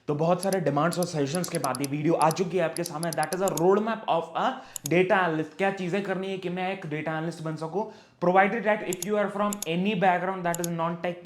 तो बहुत सारे डिमांड्स और सजेशंस के बाद ये वीडियो आ चुकी है आपके सामने। That is a road map of a data analyst. क्या चीजें करनी है कि मैं एक डेटा एनालिस्ट बन सकूं, provided that if you are from any background that is non tech,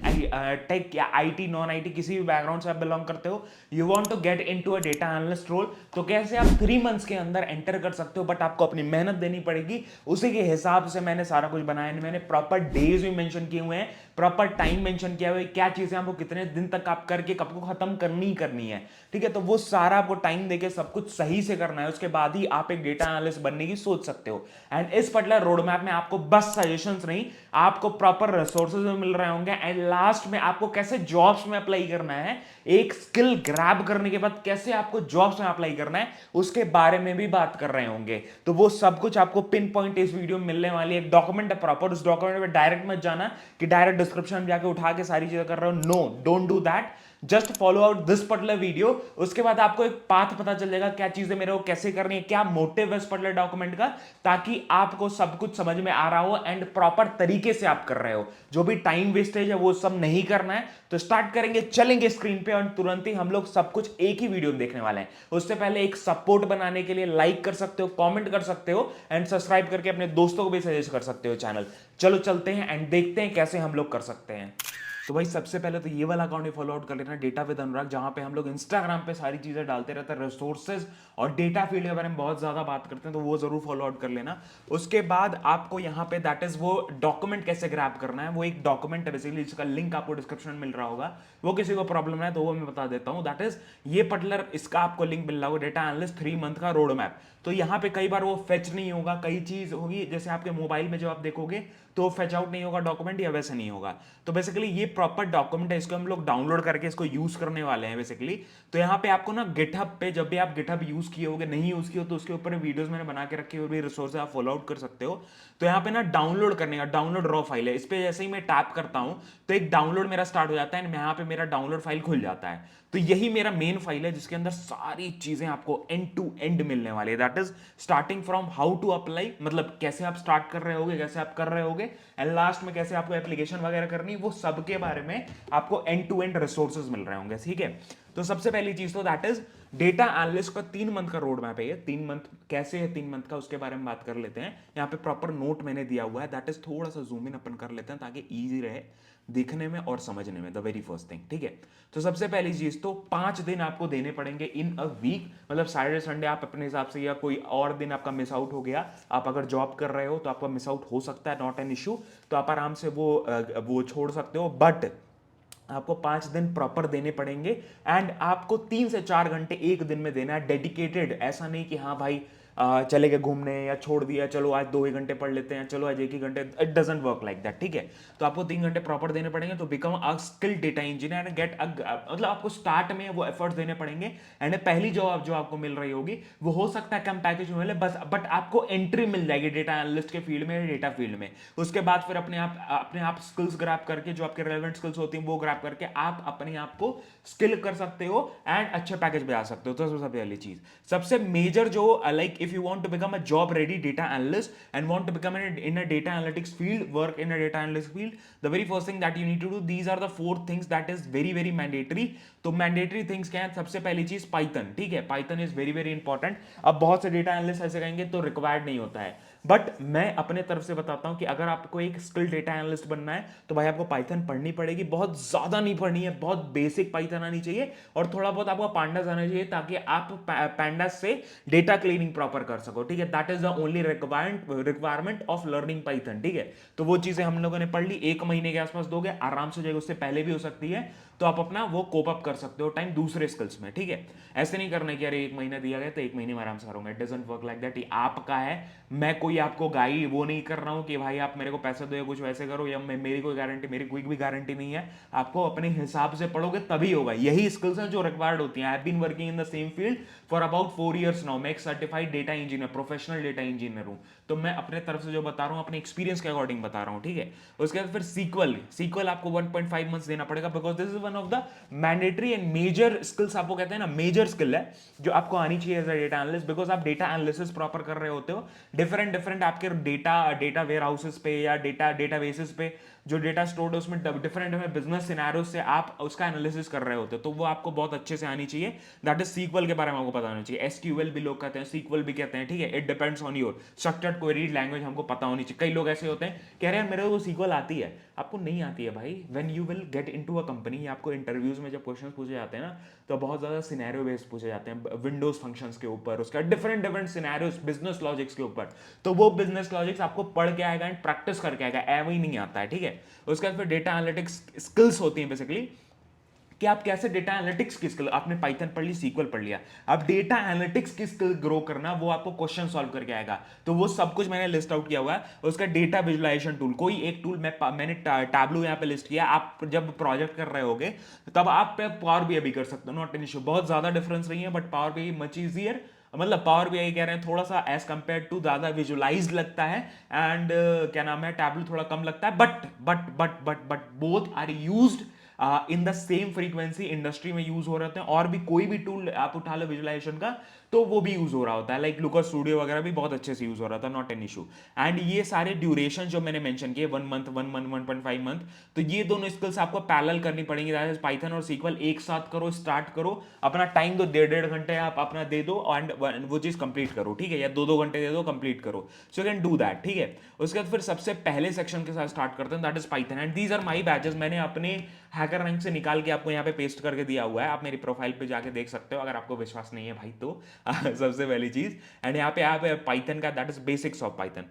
tech या आईटी, नॉन आईटी, किसी भी बैकग्राउंड से आप बिलोंग करते हो, you want to get into a data analyst role, तो कैसे आप 3 मंथ्स के अंदर एंटर कर सकते हो। बट आपको अपनी मेहनत देनी पड़ेगी, उसी के हिसाब से मैंने सारा कुछ बनाया है। मैंने प्रॉपर डेज भी मेंशन किए हुए हैं, प्रॉपर टाइम मेंशन किया हुआ है, क्या चीजें आपको कितने दिन तक आप करके कब को खत्म करनी ही करनी है। ठीक है, तो वो सारा आपको टाइम देके सब कुछ सही से करना है, उसके बाद ही आप एक डेटा एनालिस्ट बनने की सोच सकते हो। एंड इस पर्टिकुलर रोड मैप में आपको बस सजेशंस नहीं, आपको प्रॉपर रिसोर्सेज भी मिल रहे होंगे। एंड लास्ट में आपको कैसे जॉब्स में अप्लाई करना है, एक स्किल ग्रैब करने के बाद कैसे आपको जॉब्स में अप्लाई करना है, उसके बारे में भी बात कर रहे होंगे। तो वो सब कुछ आपको पिन पॉइंट इस वीडियो में मिलने वाली है। एक डॉक्यूमेंट है प्रॉपर, उस डॉक्यूमेंट में डायरेक्ट मत जाना कि डायरेक्ट डिस्क्रिप्शन में जाके उठा के सारी चीजें कर रहे हो। No, don't do that. Just follow out this particular video, उसके बाद आपको एक पाथ पता चल जाएगा क्या चीजें मेरे को कैसे करनी है, क्या मोटिव है इस पर्टिकुलर डॉक्यूमेंट का, ताकि आपको सब कुछ समझ में आ रहा हो एंड प्रॉपर तरीके से आप कर रहे हो। जो भी टाइम वेस्टेज है वो सब नहीं करना है। तो स्टार्ट करेंगे, चलेंगे स्क्रीन पे और तुरंत ही हम लोग सब कुछ एक ही वीडियो में देखने वाले हैं। उससे पहले एक सपोर्ट बनाने के लिए लाइक कर सकते हो, कमेंट कर सकते हो एंड सब्सक्राइब करके अपने दोस्तों को भी सजेस्ट कर सकते हो चैनल। चलो चलते हैं एंड देखते हैं कैसे हम लोग कर सकते हैं। तो भाई सबसे पहले तो ये वाला अकाउंट ही फॉलो आउट कर लेना, डेटा विद अनुराग, जहां पे हम लोग इंस्टाग्राम पे सारी चीजें डालते रहते हैं, रिसोर्सेज और डेटा फील्ड के बारे में बहुत ज्यादा बात करते हैं, तो वो जरूर फॉलो आउट कर लेना। उसके बाद आपको यहाँ पे दैट इज वो डॉक्यूमेंट कैसे ग्रैब करना है, वो एक डॉक्यूमेंट है बेसिकली, जिसका लिंक आपको डिस्क्रिप्शन में मिल रहा होगा। वो किसी को प्रॉब्लम है तो वो मैं बता देता हूँ। दैट इज ये पर्टिकुलर इसका आपको लिंक मिल रहा होगा, डेटा एनालिस्ट 3 मंथ का रोड मैप। तो यहाँ पे कई बार वो फेच नहीं होगा, कई चीज होगी जैसे आपके मोबाइल में जब आप देखोगे तो फेच आउट नहीं होगा डॉक्यूमेंट, या वैसे नहीं होगा। तो बेसिकली ये प्रॉपर डॉक्यूमेंट है, इसको हम लोग डाउनलोड करके इसको यूज करने वाले हैं बेसिकली। तो यहाँ पे आपको ना गिटहब पे, जब भी आप गिटहब यूज किए होगे, नहीं यूज किए हो तो उसके ऊपर वीडियोस मैंने बना के रखे हुए, भी रिसोर्स आप फॉलो आउट कर सकते हो। तो यहाँ पे ना डाउनलोड करने का, डाउनलोड रॉ फाइल है, इस पे जैसे ही मैं टैप करता हूँ तो एक डाउनलोड मेरा स्टार्ट हो जाता है, यहाँ पे मेरा डाउनलोड फाइल खुल जाता है। तो यही मेरा मेन फाइल है जिसके अंदर सारी चीजें आपको एंड टू एंड मिलने वाली है। That is starting from how to apply, मतलब कैसे आप स्टार्ट कर रहे होगे, कैसे आप कर रहे होगे, एंड लास्ट में कैसे आपको एप्लीकेशन वगैरह करनी है, वो सब के बारे में आपको एंड टू एंड रिसोर्सेज मिल रहे होंगे। ठीक है, तो सबसे पहली चीज तो दैट इज डेटा एनालिस्ट का 3 मंथ का रोड मैप है। ये 3 मंथ कैसे है, 3 मंथ का, उसके बारे में बात कर लेते हैं। यहाँ पे प्रॉपर नोट मैंने दिया हुआ है, दैट इज थोड़ा सा जूम इन अपन कर लेते हैं ताकि ईजी रहे दिखने में और समझने में। द वेरी फर्स्ट थिंग, ठीक है। तो सबसे पहली चीज तो 5 दिन आपको देने पड़ेंगे इन अ वीक, मतलब सैटरडे संडे आप अपने हिसाब से, या कोई और दिन आपका मिस आउट हो गया, आप अगर जॉब कर रहे हो तो आपका मिस आउट हो सकता है, नॉट एन इशू। तो आप आराम से वो छोड़ सकते हो, बट आपको 5 दिन प्रॉपर देने पड़ेंगे। एंड आपको 3 से 4 घंटे एक दिन में देना है डेडिकेटेड। ऐसा नहीं कि हाँ भाई चले गए घूमने या छोड़ दिया, चलो आज 2 ही घंटे पढ़ लेते हैं, चलो आज 1 ही घंटे, it doesn't work like that. ठीक है, तो आपको 3 घंटे प्रॉपर देने पड़ेंगे तो become a skill data engineer and get, मतलब आपको स्टार्ट में वो एफर्ट्स देने पड़ेंगे। एंड पहली जॉब जो आपको मिल रही होगी वो हो सकता है कम पैकेज में मिले, बस बट आपको एंट्री मिल जाएगी डेटा एनालिस्ट के फील्ड में, डेटा फील्ड में। उसके बाद फिर अपने आप स्किल्स ग्रैब करके, जो आपके रेलेवेंट स्किल्स होती हैं वो ग्रैब करके आप अपने आप को स्किल कर सकते हो एंड अच्छे पैकेज पे आ सकते हो। तो सबसे पहली चीज, सबसे मेजर जो, like if you want to become a job ready data analyst and want to become in a data analytics field, work in a data analytics field, the very first thing that you need to do, these are the 4 things that is very very mandatory. तो mandatory things क्या है? सबसे पहली चीज Python. ठीक है, Python is very very important. अब बहुत से डेटा एनालिस्ट ऐसे कहेंगे तो रिक्वायर्ड नहीं होता है, बट मैं अपने तरफ से बताता हूं कि अगर आपको एक स्किल डेटा एनालिस्ट बनना है तो भाई आपको पाइथन पढ़नी पड़ेगी। बहुत ज्यादा नहीं पढ़नी है, बहुत बेसिक पाइथन आनी चाहिए और थोड़ा बहुत आपको पांडास आना चाहिए ताकि आप पैंडास से डेटा क्लीनिंग प्रॉपर कर सको। ठीक है, that is the only requirement of learning Python. ठीक है, तो वो चीजें हम लोगों ने पढ़ ली, 1 महीने के आसपास दोगे आराम से जाएगा, उससे पहले भी हो सकती है। तो आप अपना वो कोप अप कर सकते हो टाइम दूसरे स्किल्स में। ठीक है, ऐसे नहीं करना कि अरे 1 महीना दिया गया तो 1 महीने में आराम से करूंगा, it doesn't work like that. ये आपका है, मैं कोई आपको गाइड वो नहीं कर रहा हूं कि भाई आप मेरे को पैसे दो या कुछ वैसे करो, या मेरी कोई गारंटी, मेरी कोई भी गारंटी नहीं है। आपको अपने हिसाब से पढ़ोगे तभी होगा। यही स्किल्स हैं जो रिक्वायर्ड होती हैं। I have been working in the same field for about 4 years now. मैं एक certified data engineer, professional data engineer हूं। तो मैं अपने तरफ से जो बता रहा हूं अपने एक्सपीरियंस के अकॉर्डिंग बता रहा हूं। ठीक है, उसके बाद फिर सीक्वल आपको 1.5 मंथ्स देना पड़ेगा, because this is one of the mandatory and major skills. आपको कहते हैं ना मेजर स्किल है जो आपको आनी चाहिए as a data analyst, because आप डेटा एनालिसिस प्रॉपर कर रहे होते हो डिफरेंट डिफरेंट आपके डेटा वेयर हाउसेस पे या डेटा बेसिस पे जो डेटा स्टोर्ड है उसमें डिफरेंट बिजनेस सिनेरियो से आप उसका एनालिसिस कर रहे होते हो, तो वो आपको बहुत अच्छे से आनी चाहिए। दैट इज सीक्वल के बारे में आपको पता होना चाहिए, एसक्यूएल भी लोग कहते हैं, सीक्वल भी कहते हैं, ठीक है। It depends on your structured queried language, हमको पता होनी चाहिए। कई लोग ऐसे होते हैं कह रहे हैं मेरे को सीक्वल आती है, आपको नहीं आती है भाई। When you will get into a company, आपको इंटरव्यूज में जब क्वेश्चंस पूछे जाते हैं ना, तो बहुत ज्यादा सिनेरियो बेस्ड पूछे जाते हैं, विंडोज फंक्शंस के ऊपर, उसका different different scenarios, business logics के ऊपर। तो वो बिजनेस लॉजिक्स आपको पढ़ के आएगा एंड प्रैक्टिस करके आएगा, एवं ही नहीं आता है, ठीक है। उसके बाद फिर डेटा एनालिटिक्स स्किल्स होती हैं बेसिकली, कि आप कैसे डेटा एनालिटिक्स की स्किल, आपने पाइथन पढ़ ली, सीक्वल पढ़ लिया, अब डेटा एनालिटिक्स की स्किल ग्रो करना, वो आपको क्वेश्चन सॉल्व करके आएगा। तो वो सब कुछ मैंने लिस्ट आउट किया हुआ है। उसका डेटा विजुलाइजेशन टूल, कोई एक टूल मैंने टैब्लू यहाँ पे लिस्ट किया। आप जब प्रोजेक्ट कर रहे होगे तब आप पावर बीआई भी कर सकते हो, नॉट एन इशू। बहुत ज्यादा डिफरेंस नहीं है, but power BI much easier, मतलब पावर बीआई कह रहे हैं थोड़ा सा एज कंपेयर टू ज्यादा विजुलाइज लगता है, एंड क्या नाम है, टैब्लू थोड़ा कम लगता है, but both are used in the same frequency, industry में यूज हो रहे हैं। और भी कोई भी टूल आप उठा लो विजुलाइजेशन का, तो वो भी यूज हो रहा होता है, लाइक लुकर स्टूडियो वगैरह भी बहुत अच्छे से यूज हो रहा था, नॉट एन इशू। एंड ये सारे ड्यूरेशन जो मैंने मेंशन किए, 1 मंथ 1 मंथ 1.5 मंथ, तो ये दोनों स्किल्स आपको पैरेलल करनी पड़ेंगी। पाइथन और सीक्वल एक साथ करो, स्टार्ट करो, अपना टाइम दो, 1.5 घंटे आप अपना दे दो, एंड वो चीज कंप्लीट करो, ठीक है, या 2-2 घंटे दे दो, कंप्लीट करो। So you can do that, ठीक है। उसके बाद फिर सबसे पहले सेक्शन के साथ स्टार्ट करते हैं, that is Python, and these are my batches. मैंने अपने हैकर रैंक से निकाल के आपको यहाँ पे पेस्ट करके दिया हुआ है, आप मेरी प्रोफाइल पे जाके देख सकते हो, अगर आपको विश्वास नहीं है भाई तो सबसे पहली चीज। एंड यहाँ पे आप पाइथन का, that is basics of Python,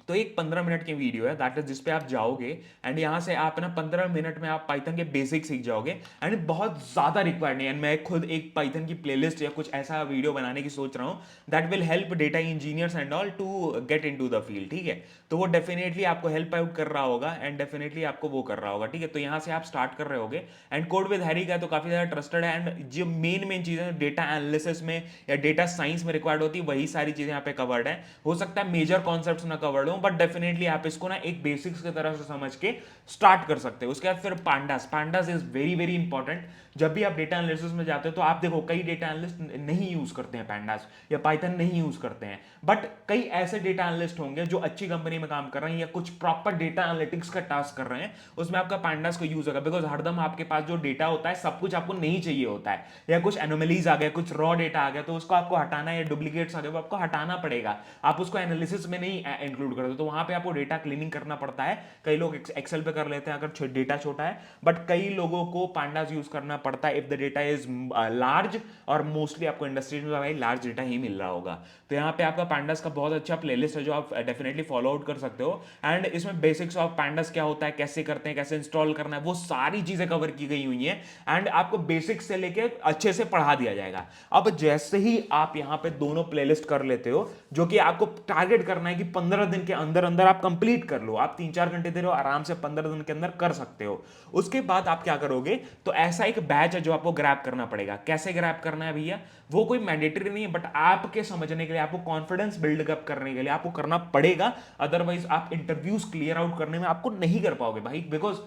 तो एक 15 मिनट की वीडियो है, दैट इज जिसपे आप जाओगे एंड यहाँ से आप ना 15 मिनट में आप पाइथन के बेसिक सीख जाओगे। एंड बहुत ज्यादा रिक्वायर्ड नहीं है, मैं खुद एक पाइथन की प्लेलिस्ट या कुछ ऐसा वीडियो बनाने की सोच रहा हूँ that will help data engineers and all to get into the field, ठीक है। तो वो डेफिनेटली आपको हेल्प आउट कर रहा होगा, एंड डेफिनेटली आपको वो कर रहा होगा, ठीक है। तो यहाँ से आप स्टार्ट कर रहे होगे, एंड कोड विद हैरी का तो काफी ज्यादा ट्रस्टेड है, एंड जो मेन चीजें डेटा एनालिसिस में या डेटा साइंस में रिक्वायर्ड होती है, वही सारी चीजें यहाँ पे कवर्ड है। हो सकता है मेजर कॉन्सेप्ट्स ना कवर्ड हो, बट डेफिनेटली आप इसको ना एक बेसिक्स की तरह से समझ के स्टार्ट कर सकते हो। उसके बाद फिर pandas, pandas is very very important. जब भी आप डेटा एनालिसिस में जाते हो तो आप देखो कई डेटा एनालिस्ट नहीं यूज करते हैं पांडास, या पाइथन नहीं यूज करते हैं, बट कई ऐसे डेटा एनालिस्ट होंगे जो अच्छी कंपनी में काम कर रहे हैं या कुछ प्रॉपर डेटा एनालिटिक्स का टास्क कर रहे हैं, उसमें आपका पांडास को यूज होगा। बिकॉज हरदम आपके पास जो डेटा होता है सब कुछ आपको नहीं चाहिए होता है, या कुछ एनोमलीज आ गया, कुछ रॉ डेटा आ गया, तो उसको आपको हटाना, या डुप्लीकेट्स आ गए वो आपको हटाना पड़ेगा, आप उसको एनालिसिस में नहीं इंक्लूड करते, तो वहां पे आपको डेटा क्लीनिंग करना पड़ता है। कई लोग एक्सेल पे कर लेते हैं अगर डेटा छोटा है, बट कई लोगों को पांडास यूज करना पड़ता है if the data is large, और मोस्टली आपको इंडस्ट्रीज में भाई लार्ज डेटा ही मिल रहा होगा। तो यहाँ पे आपका पांडास का बहुत अच्छा प्लेलिस्ट है जो आप डेफिनेटली फॉलो आउट कर सकते हो, एंड इसमें बेसिक्स ऑफ पांडास क्या होता है, कैसे करते हैं, कैसे इंस्टॉल करना है, वो सारी चीजें कवर की गई हुई हैं, एंड आपको बेसिक्स से लेके अच्छे से पढ़ा दिया जाएगा। अब जैसे ही आप यहाँ पे दोनों प्लेलिस्ट कर लेते हो, जो कि आपको टारगेट करना है कि 15 दिन के अंदर अंदर आप कंप्लीट कर लो, आप 3-4 घंटे दे रहे हो, आराम से 15 दिन के अंदर कर सकते हो। उसके बाद आप क्या करोगे, तो ऐसा एक बैच है जो आपको ग्रैब करना पड़ेगा। कैसे ग्रैब करना है भैया, वो कोई मैंडेटरी नहीं है, बट आपके समझने के लिए, आपको कॉन्फिडेंस बिल्ड अप करने के लिए आपको करना पड़ेगा। अदरवाइज आप इंटरव्यूज क्लियर आउट करने में आपको नहीं कर पाओगे भाई, because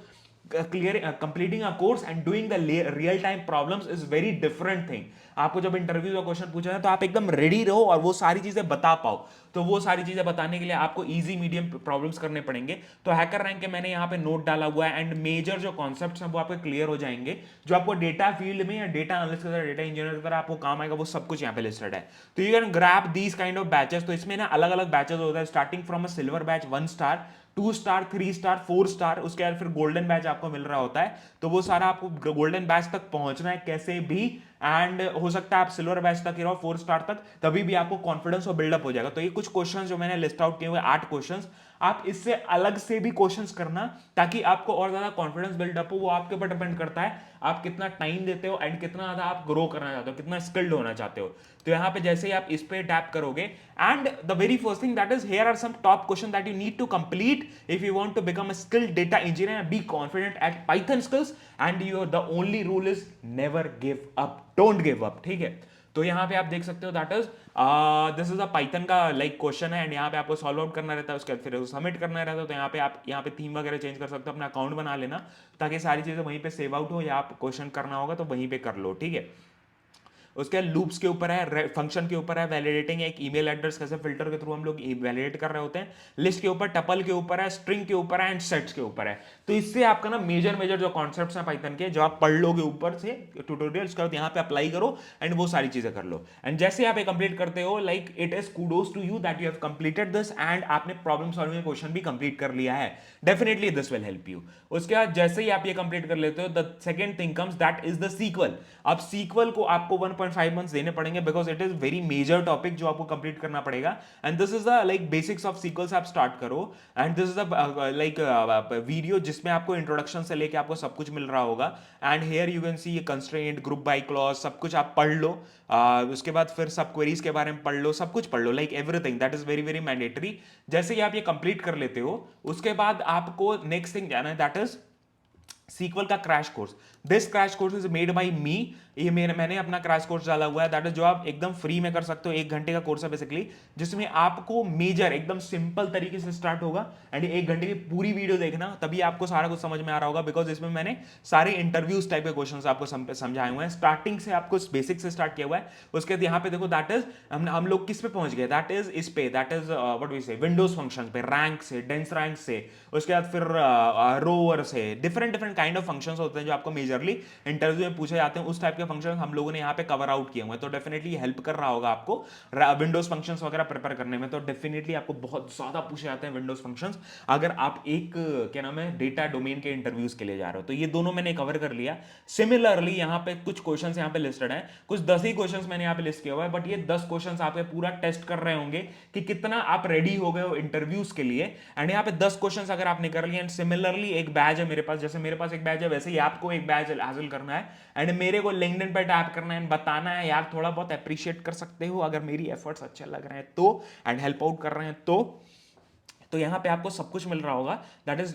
completing a course and doing the real time problems is very different thing। आपको जब इंटरव्यू का क्वेश्चन पूछा है तो आप एकदम रेडी रहो और वो सारी चीजें बता पाओ। तो वो सारी चीजें बताने के लिए आपको इजी मीडियम प्रॉब्लम्स करने पड़ेंगे। तो हैकर रैंक के मैंने यहाँ पे नोट डाला हुआ है, एंड मेजर जो कॉन्सेप्ट्स हैं वो आपके क्लियर हो जाएंगे, जो आपको डेटा फील्ड में या डेटा एनालिस्ट की तरह, डेटा इंजीनियर की तरह आपको काम आएगा, वो सब कुछ यहाँ पे लिस्टेड है। तो you can grab these kind of batches. तो इसमें ना अलग अलग बैचेस होता है, starting from a silver batch, 1 star, 2 star, 3 star, 4 star, उसके बाद फिर गोल्डन बैच आपको मिल रहा होता है। तो वो सारा आपको गोल्डन बैच तक पहुंचना है कैसे भी, एंड हो सकता है आप सिल्वर बैच तक ही रहो, 4 स्टार तक, तभी भी आपको कॉन्फिडेंस और बिल्डअप हो जाएगा। तो ये कुछ क्वेश्चन जो मैंने लिस्ट आउट किए हुए 8 क्वेश्चन, आप इससे अलग से भी क्वेश्चंस करना ताकि आपको और ज्यादा कॉन्फिडेंस बिल्डअप हो। वो आपके ऊपर डिपेंड करता है आप कितना टाइम देते हो एंड कितना ज्यादा आप ग्रो करना चाहते हो, कितना स्किल्ड होना चाहते हो। तो यहाँ पे जैसे ही आप इस पे टैप करोगे, and the very first thing that is here are some top question that you need to complete if you want to become a skilled data engineer and be confident at Python skills, and your the only rule is never give up, don't give up, ठीक है। तो यहाँ पे आप देख सकते हो that is this is a Python का लाइक क्वेश्चन है, एंड यहाँ पे आपको सॉल्व आउट करना रहता है, उसके बाद फिर सबमिट करना रहता है। तो यहाँ पे आप यहाँ पे थीम वगैरह चेंज कर सकते हो, अपना अकाउंट बना लेना ताकि सारी चीजें वहीं पे सेव आउट हो, या आप क्वेश्चन करना होगा तो वहीं पे कर लो, ठीक है। उसके लूप्स के ऊपर है, फंक्शन के ऊपर है, वैलिडेटिंग एक ईमेल एड्रेस कैसे फिल्टर के थ्रू हम लोग वैलिडेट कर रहे होते हैं, लिस्ट के ऊपर, टपल के ऊपर है, स्ट्रिंग के ऊपर है एंड सेट्स के ऊपर है। तो इससे आपका ना मेजर मेजर जो कॉन्सेप्ट्स हैं पाइथन के, जो आप पढ़ लोगे ऊपर से ट्यूटोरियल, उसके बाद यहाँ पे अप्लाई करो एंड वो सारी चीजें कर लो। एंड जैसे आप ये कंप्लीट करते हो, like it is kudos to you that you have completed this and आपने प्रॉब्लम सॉल्विंग क्वेश्चन भी कंप्लीट कर लिया है। Definitely this will help you. उसके बाद जैसे ही आप ये कंप्लीट कर लेते हो, the second thing comes that is the SQL. अब सीक्वल को आपको 1.5 मंथ्स देने पड़ेंगे because it is very major topic जो आपको कंप्लीट करना पड़ेगा। And this is the like basics of SQL से आप स्टार्ट करो and this is the like video जिसमें आपको इंट्रोडक्शन से लेके आपको सब कुछ मिल रहा होगा। And here you can see constraint, group by clause, सब कुछ आप पढ़ लो। उसके बाद फिर सब क्वेरीज के बारे में पढ़ लो, सब कुछ पढ़ लो, like everything that is very very mandatory. जैसे ही आप ये कंप्लीट कर लेते हो, उसके बाद आपको नेक्स्ट थिंग जाना है, दैट इज सीक्वल का crash course. This crash course is made by me. ये मैंने अपना क्रैश कोर्स डाला हुआ है, दैट इज जो आप एकदम फ्री में कर सकते हो। 1 घंटे का कोर्स है बेसिकली, जिसमें आपको मेजर एकदम सिंपल तरीके से स्टार्ट होगा एंड 1 घंटे की पूरी वीडियो देखना, तभी आपको सारा कुछ समझ में आ रहा होगा। बिकॉज इसमें मैंने सारे इंटरव्यूज टाइप के क्वेश्चंस आपको समझाए हुए हैं, स्टार्टिंग से आपको बेसिक से स्टार्ट किया हुआ है। उसके बाद यहाँ पे देखो, दैट इज हम लोग किस पे पहुंच गए, दैट इज इस पे, दैट इज व्हाट वी से विंडोज फंक्शन पे, रैंक से, डेंस रैंक से, उसके बाद फिर रोवर से, different different kind of functions होते हैं जो आपको मेजरली इंटरव्यू में पूछे जाते हैं। उस टाइप के फंक्शन हम लोगों ने यहाँ पे कवर आउट किए हुए हैं, तो डेफिनेटली हेल्प कर रहा होगा आपको विंडोज फंक्शंस वगैरह प्रिपेयर करने में। तो डेफिनेटली आपको बहुत ज्यादा पूछे जाते हैं विंडोज फंक्शंस, अगर आप एक क्या नाम है डेटा डोमेन के इंटरव्यूज के लिए जा रहे हो। तो ये दोनों मैंने कवर कर लिया। सिमिलरली यहाँ पे कुछ क्वेश्चन यहाँ पे लिस्टेड है, कुछ 10 ही क्वेश्चन मैंने यहाँ पे लिस्ट किया हुआ है, बट ये 10 क्वेश्चन आपके पूरा टेस्ट कर रहे होंगे कि कितना आप रेडी हो गए हो इंटरव्यूज के लिए। एंड यहाँ पे 10 क्वेश्चन अगर आपने कर लिए, एंड सिमिलरली एक बैच है मेरे पास, जैसे मेरे पास एक बैच है वैसे ही आपको एक बैच हासिल करना है एंड मेरे को लिंक्डइन पे टैप करना है, बताना है यार थोड़ा बहुत अप्रिशिएट कर सकते हो अगर मेरी एफर्ट्स अच्छे लग रहे हैं तो, एंड हेल्प आउट कर रहे हैं तो यहाँ पे आपको सब कुछ मिल रहा होगा। दैट इज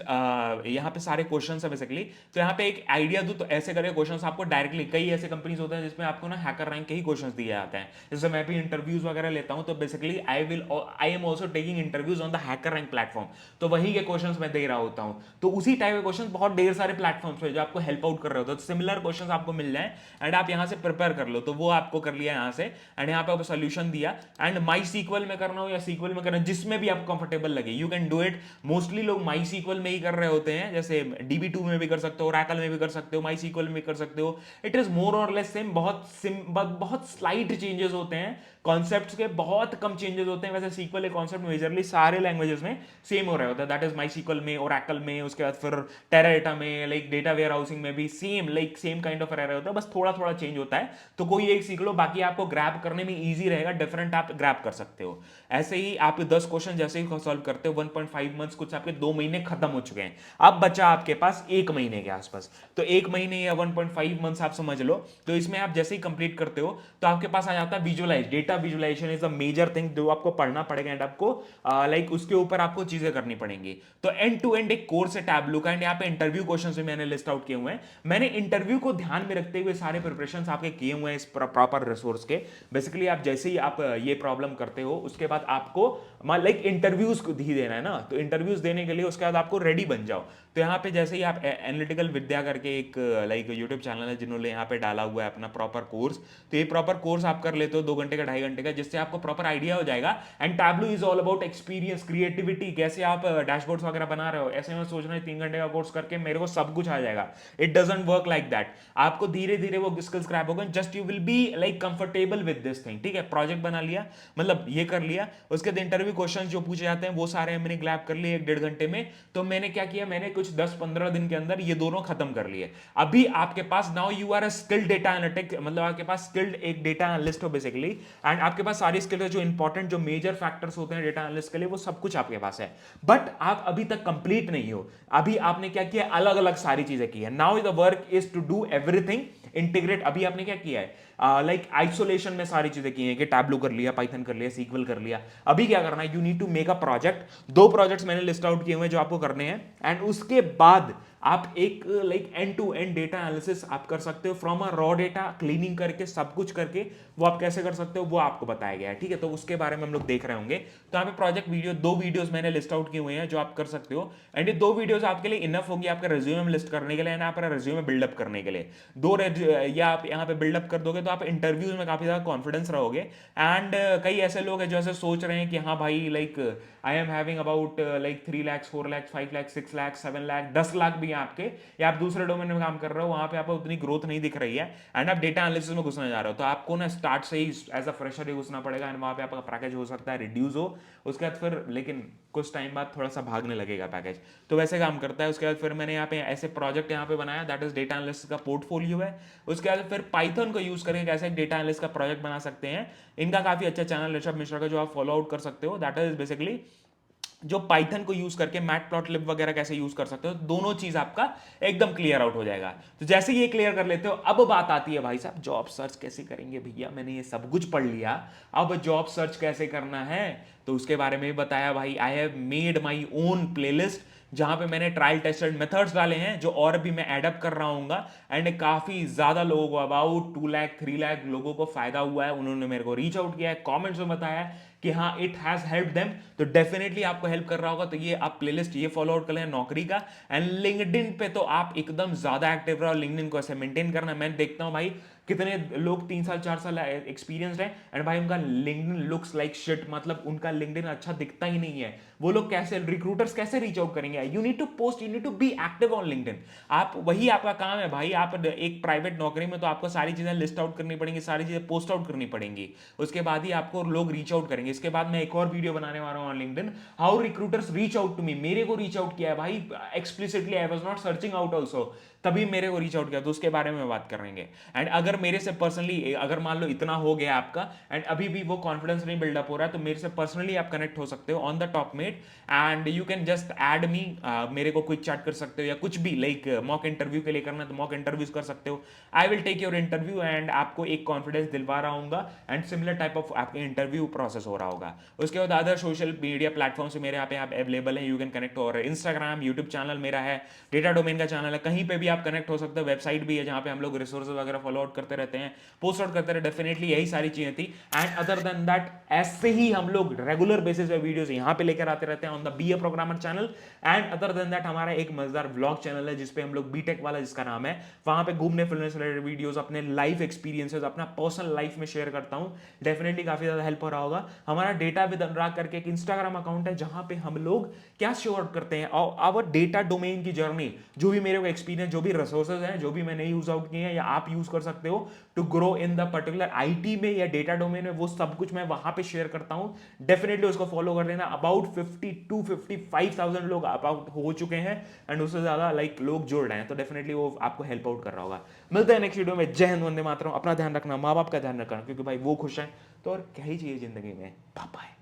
यहाँ पे सारे क्वेश्चन है बेसिकली। तो यहाँ पे एक आइडिया दूं तो ऐसे करके क्वेश्चन आपको डायरेक्टली, कई ऐसे कंपनीज होते हैं जिसमें आपको ना हैकर रैंक के ही क्वेश्चन दिए जाते हैं। जैसे मैं भी इंटरव्यूज वगैरह लेता हूँ, तो basically I am also taking interviews on the hacker rank platform, तो वही के क्वेश्चन मैं दे रहा होता हूँ। तो उसी टाइप के क्वेश्चन बहुत ढेर सारे प्लेटफॉर्म्स पे जो आपको हेल्प आउट कर रहे होते हैं, सिमिलर क्वेश्चन आपको मिल जाए एंड आप यहाँ से प्रिपेयर कर लो। तो वो आपको कर लिया यहाँ से एंड यहाँ पे आपको सोल्यूशन दिया। एंड माई सीक्वल में करना हो या सीक्वल में करना, जिसमें भी आपको कंफर्टेबल लगे, you can do it. Mostly लोग माई सीक्वल में ही कर रहे होते हैं, जैसे DB2 में भी कर सकते हो, Oracle में भी कर सकते हो, माई सीक्वल में भी कर सकते हो। इट इज मोर और लेस सेम, बहुत स्लाइट चेंजेस होते हैं कॉन्सेप्ट्स के, बहुत कम चेंजेस होते हैं। वैसे सीक्वल एक कॉन्सेप्ट मेजरली सारे लैंग्वेजेस में सेम हो रहा होता है, दैट इज माई सीक्वल में, Oracle में, उसके बाद फिर टेराडाटा में, लाइक डेटा वेयर हाउसिंग में भी सेम सेम काइंड ऑफ रह होता है, बस थोड़ा थोड़ा चेंज होता है। तो कोई एक सीख लो, बाकी आपको ग्रैब करने में ईजी रहेगा, डिफरेंट आप ग्रैब कर सकते हो। ऐसे ही आप 10 क्वेश्चन जैसे ही सॉल्व करते हो, 1.5 मंथ्स, कुछ आपके 2 महीने खत्म हो चुके हैं, अब बचा आपके पास 1 महीने के आसपास। तो 1 महीने या 1.5 मंथ्स आप समझ लो। तो इसमें आप जैसे ही कंप्लीट करते हो तो आपके पास आ जाता है visualize, data visualization is a major thing जो आपको पढ़ना पड़ेगा एंड आपको लाइक उसके ऊपर आपको चीजें करनी पड़ेंगी। तो एंड टू एंड एक कोर्स है टैबलू का, एंड यहाँ पे इंटरव्यू क्वेश्चन भी मैंने लिस्ट आउट किए हुए हैं। मैंने इंटरव्यू को ध्यान में रखते हुए सारे प्रिपरेशन आपके किए हुए हैं इस प्रॉपर रिसोर्स के। बेसिकली आप जैसे ही आप ये प्रॉब्लम करते हो, उसके बाद आपको लाइक इंटरव्यूज को ही देना है ना, तो इंटरव्यूज देने के लिए उसके बाद आपको रेडी बन जाओ। तो यहाँ पे जैसे ही आप एनालिटिकल विद्या करके एक लाइक यूट्यूब चैनल है जिन्होंने यहाँ पे डाला हुआ है अपना प्रॉपर कोर्स, तो ये प्रॉपर कोर्स आप कर लेते हो 2 घंटे का, 2.5 घंटे का, जिससे आपको प्रॉपर आइडिया हो जाएगा। And tableau is all about experience, creativity, कैसे आप डैशबोर्ड्स वगैरह बना रहे हो। ऐसे में सोच रहे हैं 3 घंटे का कोर्स करके मेरे को सब कुछ आ जाएगा, it doesn't work like that. आपको धीरे धीरे वो स्किल्स क्रैप होगा, just you will be like comfortable with this thing, ठीक है। प्रोजेक्ट बना लिया, मतलब ये कर लिया, उसके बाद इंटरव्यू क्वेश्चन जो पूछे जाते हैं वो सारे मैंने ग्रैब कर लिए 1-1.5 घंटे में। तो मैंने क्या किया, मैंने कुछ 10-15 दिन के अंदर ये दोनों खत्म कर लिए। अभी आपके पास now you are a skilled data analytic, मतलब आपके पास स्किल्ड एक डेटा एनालिस्ट हो बेसिकली, एंड आपके पास सारी स्किल है जो इंपॉर्टेंट, जो मेजर फैक्टर्स होते हैं डेटा एनालिस्ट के लिए, वो सब कुछ आपके पास है। बट आप अभी तक कंप्लीट नहीं हो, अभी आपने क्या किया, अलग अलग सारी चीजें की है। Now the work is to do everything integrate. अभी आपने क्या किया है, लाइक आइसोलेशन में सारी चीजें की हैं कि टैबलू कर लिया, पाइथन कर लिया, सीक्वल कर लिया। अभी क्या करना है, you need to make a project. 2 projects मैंने लिस्ट आउट किए हुए जो आपको करने हैं, एंड उसके बाद आप एक like end to end data analysis आप कर सकते हो from a raw data cleaning करके सब कुछ करके, वो आप कैसे कर सकते हो वो आपको बताया गया है, ठीक है। तो उसके बारे में हम लोग देख रहे होंगे। तो यहाँ पे प्रोजेक्ट वीडियो 2 वीडियोस मैंने लिस्ट आउट किए हुए हैं जो आप कर सकते हो, एंड ये 2 वीडियोस आपके लिए इनफ होगी आपका रिज्यूमे में लिस्ट करने के लिए ना, आपका रिज्यूमे बिल्डअप करने के लिए। या आप यहाँ पे बिल्डअप कर दोगे तो आप इंटरव्यूज में काफी ज्यादा कॉन्फिडेंस रहोगे। एंड कई ऐसे लोग हैं जो ऐसे सोच रहे हैं कि हाँ भाई like I am having about like 3 lakh 4 lakh 5 lakh 6 lakh 7 lakh 10 lakh भी हैं आपके, या आप दूसरे डोमेन में काम कर रहे हो वहां पे आपको उतनी ग्रोथ नहीं दिख रही है, एंड आप डेटा एनालिसिस में घुसने जा रहे हो, तो आपको ना स्टार्ट से ही एज अ फ्रेशर ही घुसना पड़ेगा, एंड वहां पे आपका पैकेज हो सकता है रिड्यूस हो, उसके बाद फिर लेकिन कुछ टाइम बाद थोड़ा सा भागने लगेगा पैकेज। तो वैसे काम करता है। उसके बाद फिर मैंने यहाँ पे ऐसे प्रोजेक्ट यहाँ पे बनाया, दैट इज डेटा एनालिस्ट का पोर्टफोलियो है। उसके बाद फिर पाइथन को यूज करके कैसे एक डेटा एनालिस्ट का प्रोजेक्ट बना सकते हैं। इनका काफी अच्छा चैनल ऋषभ मिश्रा का जो आप फॉलो आउट कर सकते हो, दैट इज बेसिकली जो पाइथन को यूज करके मैटप्लॉटलिब वगैरह कैसे यूज कर सकते हो, दोनों चीज आपका एकदम क्लियर आउट हो जाएगा। तो जैसे ये क्लियर कर लेते हो, अब बात आती है भाई साहब जॉब सर्च कैसे करेंगे। भैया मैंने ये सब कुछ पढ़ लिया, अब जॉब सर्च कैसे करना है तो उसके बारे में भी बताया भाई। I have made my own playlist जहां पे मैंने ट्रायल टेस्टेड मेथड्स डाले हैं जो और भी मैं एडअप कर रहा हूँ, एंड काफी ज्यादा लोगों को अबाउट 2 लाख 3 लाख लोगों को फायदा हुआ है। उन्होंने मेरे को रीच आउट किया है, कमेंट्स में बताया कि हाँ इट हैज हेल्प देम। तो डेफिनेटली आपको हेल्प कर रहा होगा, तो ये आप प्लेलिस्ट ये फॉलो आउट कर लें नौकरी का। एंड लिंक्डइन पे तो आप एकदम ज्यादा एक्टिव रहो, लिंक्डइन को ऐसे मेंटेन करना। मैं देखता हूँ भाई कितने लोग 3 साल 4 साल एक्सपीरियंस है, एंड भाई उनका लिंक्डइन लुक्स लाइक शिट, मतलब उनका लिंक्डइन अच्छा दिखता ही नहीं है। वो लोग कैसे, रिक्रूटर्स कैसे रीच आउट करेंगे। You need to post, you need to be active on LinkedIn. आप वही आपका काम है भाई। आप एक प्राइवेट नौकरी में तो आपको सारी चीजें लिस्ट आउट करनी पड़ेंगी, सारी चीजें पोस्ट आउट करनी पड़ेंगी, उसके बाद ही आपको लोग रीच आउट करेंगे। इसके बाद मैं एक और वीडियो बनाने वाला हूं on LinkedIn, how recruiters reach out to me. मेरे को रीच आउट किया है भाई explicitly, I was not searching out also, तभी मेरे को रीच आउट किया, तो उसके बारे में बात करेंगे। एंड अगर मेरे से पर्सनली, अगर मान लो इतना हो गया आपका एंड अभी भी वो कॉन्फिडेंस नहीं बिल्डअप हो रहा है, तो मेरे से पर्सनली आप कनेक्ट हो सकते हो on the Topmate, and you can just add me. मेरे को क्विक चैट कर सकते हो, या कुछ भी लाइक मॉक इंटरव्यू के लिए करना है तो मॉक इंटरव्यूज कर सकते हो। I will take your interview and आपको एक कॉन्फिडेंस दिलवा रहा हूँ, एंड सिमिलर टाइप ऑफ आपके इंटरव्यू प्रोसेस हो रहा होगा। उसके बाद अदर सोशल मीडिया प्लेटफॉर्म्स मेरे यहाँ पे आप अवेलेबल है, यू कैन कनेक्ट। और इंस्टाग्राम, यूट्यूब चैनल मेरा है, डेटा डोमेन का चैनल है, कहीं पे भी आप कनेक्ट हो सकते हो। वेबसाइट भी है जहाँ पे हम लोग रिसोर्सेज वगैरह फॉलो आउट करते रहते हैं, पोस्ट आउट करते रहे। डेफिनेटली यही सारी चीजें थी। एंड अदर देन दैट ऐसे ही हम लोग रेगुलर बेसिस पे वीडियोस यहाँ पे लेकर आते रहते हैं on the B A programmer channel. And other than that हमारा एक मजेदार व्लॉग चैनल है जिसपे हम लोग बीटेक वाला जिसका नाम है, वहां पे घूमने फिरने से रिलेटेड वीडियोस, अपने लाइफ एक्सपीरियंसेस, अपना पर्सनल लाइफ में शेयर करता हूँ। डेफिनेटली काफी ज्यादा हेल्प हो रहा होगा। हमारा डेटा विद अनुराग करके एक इंस्टाग्राम अकाउंट है जहां पे हम लोग क्या शेयर आउट करते हैं आवर डेटा डोमेन की जर्नी, जो भी मेरे को एक्सपीरियंस, जो भी रिसोर्सेज हैं, जो भी मैंने यूज आउट किए हैं या आप यूज कर सकते हो to grow in the particular IT में या डेटा डोमेन में, वो सब कुछ मैं वहां पे शेयर करता हूं। डेफिनेटली उसको फॉलो कर लेना। अबाउट 52-55,000 लोग अबाउट हो चुके हैं, एंड उससे ज्यादा लाइक लोग जुड़ रहे हैं, तो डेफिनेटली वो आपको हेल्प आउट कर रहा होगा। मिलते हैं नेक्स्ट वीडियो में। जय हिंद, वंदे मातरम। अपना ध्यान रखना, माँ बाप का ध्यान रखना, क्योंकि भाई वो खुश हैं तो और क्या ही चाहिए जिंदगी में। Bye bye.